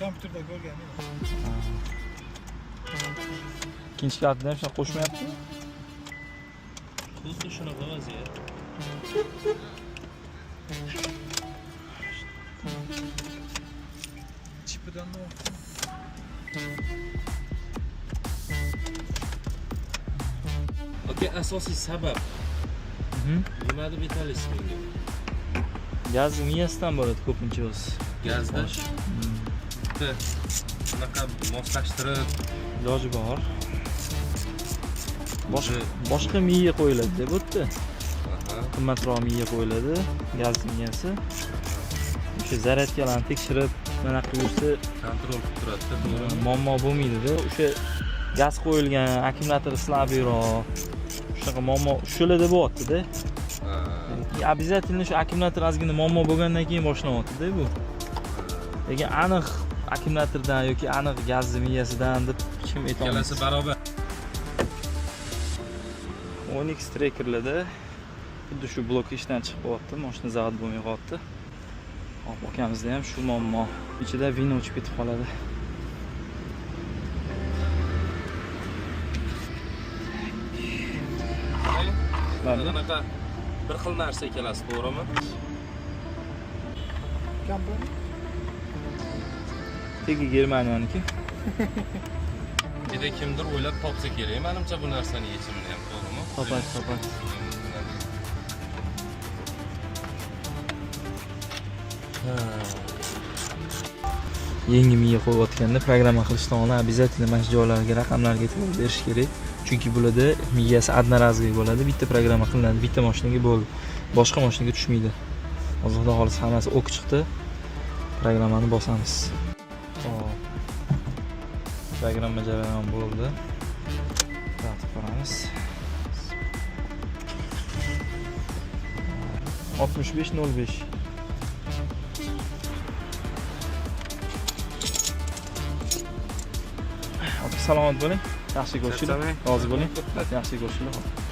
kompyuterda ko'rganim. Ikkinchi kartni ham shuna qo'shmayaptimi? Xuddi shunaqa vaziyat. Chipidan Aka, asosiy sabab nima deb aytasiz menga? Gaz miyasidan bo'ladi ko'pincha o'zi. Gazda bitta shunaqa moslashtirib Iloji bor. Boshqa miya qo'yiladi bu yerda. Qimmatroq miya qo'yiladi, gaz miyasi. O'sha zaryadkalarni tekshirib, mana qilsa kontrol qilib turadi, to'g'rimi? muammo bo'lmaydi-da. O'sha gaz qo'yilgan, akkumulyator slabiyroq. Shunaqa muammo shularda bo'lyapti-da. Обязательно shu akkumulyator ozgina muammo bo'lgandan keyin boshlanyapti-da bu. Lekin aniq akkumulyatordan yoki aniq gaz miyasidan deb kim aytolmaydi. Ikkalasi barobar. Onyx trackerlarda xuddi shu blok ishdan chiqib qo'yapti, mashina zavod bo'lmay qolibdi. Hop, akamizda ham shu muammo. Ichida vino o'chib ketib qoladi. Qanaqa bir xil narsa ikkalasi, to'g'rimi? kompyuter. Tegi Germaniyaniki. Juda kimdir o'ylab topsa kerak, menimcha bu narsani yechimini ham, to'g'rimi? Topat. Yangi miya qo'yayotganda programma qilishdan oldin обязательно mana shu joylarga raqamlarga e'tibor berish kerak. Chunki bularda miyasi одноразовый bo'ladi, bitta programma qilinadi, bitta mashinaga bo'ldi. Boshqa mashinaga tushmaydi. Hozir xudo xolisa hammasi o'q chiqdi. Programmani bosamiz. Hop. Programma jarayon bo'ldi. Tartib qilamiz. 6505. Salomat bo'ling. Yaxshi ko'rishinglar. Rozi bo'ling. Yaxshi ko'rishinglar.